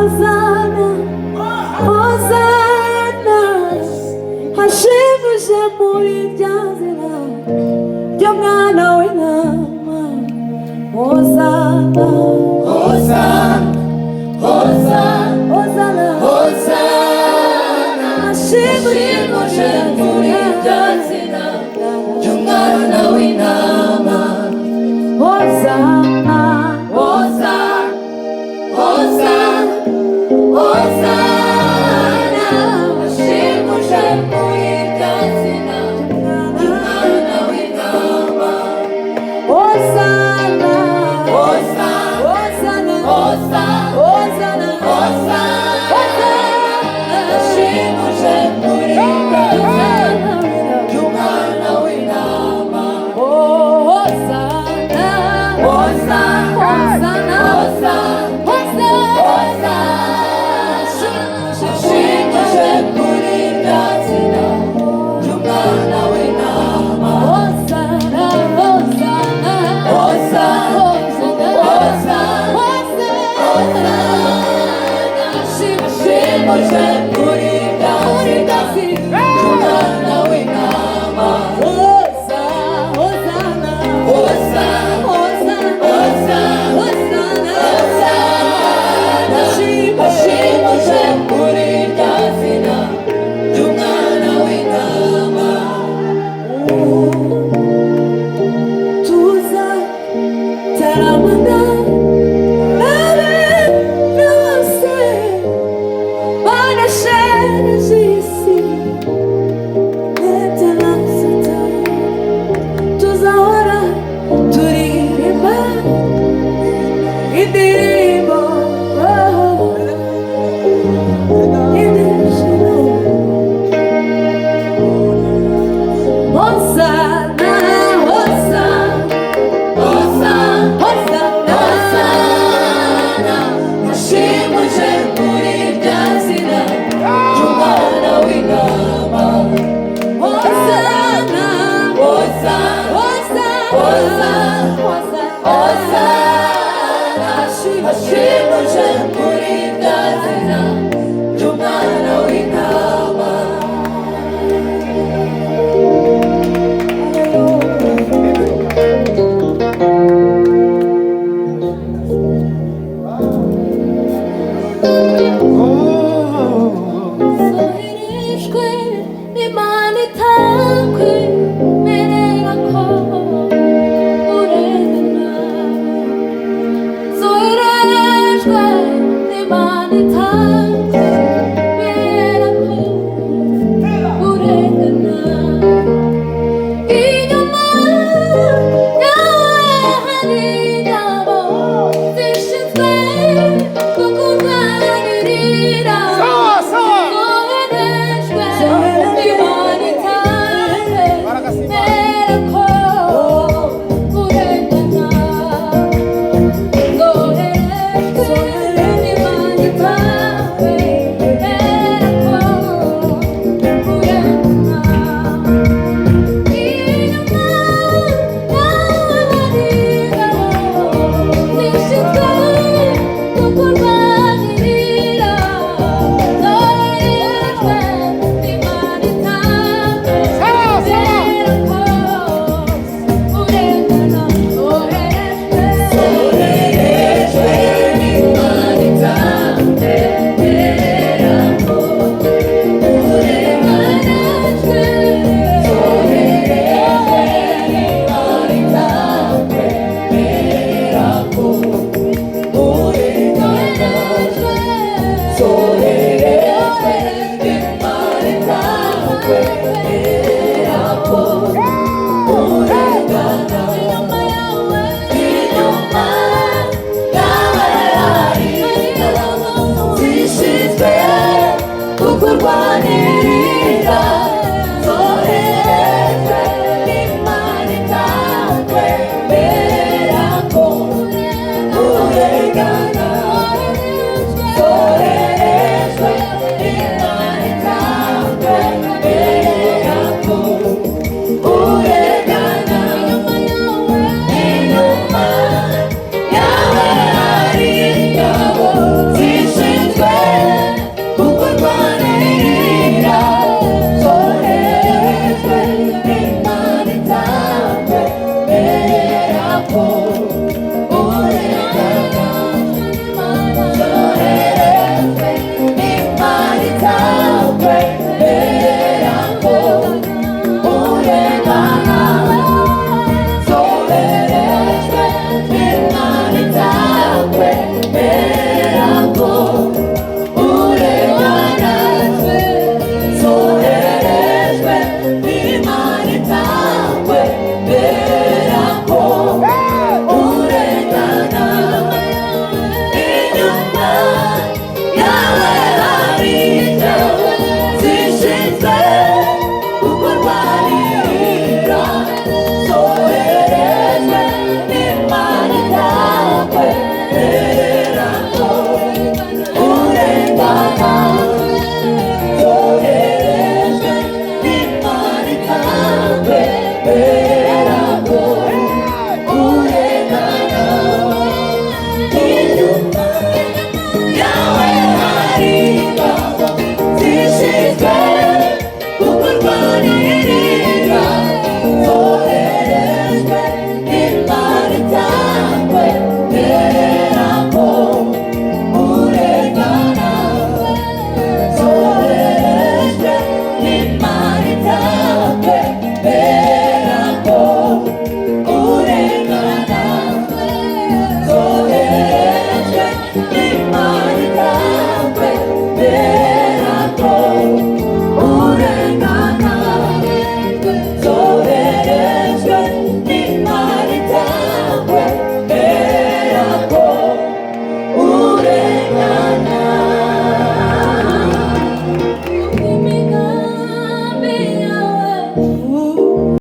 Hozana, Hozana, hashimuje muri rya zina ry'umwana w'intama. Hozana, Hozana, Hozana, Hozana, Hozana, hashimuje muri rya zina ry'umwana w'intama. Hozana, Hozana, Hozana, Hozana, hashimuje muri rya zina ry'umwana w'intama. Hozana, Hozana, Hozana, Hozana, Hozana, Hozana, hashimuje muri rya zina ry'umwana w'intama. Hozana, Hozana, Hozana, Hozana, Hozana, hashimuje muri rya zina ry'umwana w'intama. Hozana, Hozana, Hozana, Hozana, Hozana, hashimuje muri rya zina ry'umwana w'intama. Hozana, Hozana, hashimuje muri rya zina ry'umwana w'intama. tuza taramana nabe bose banasheje isi ndetse na satani. Tuzahora turirimba indirimbo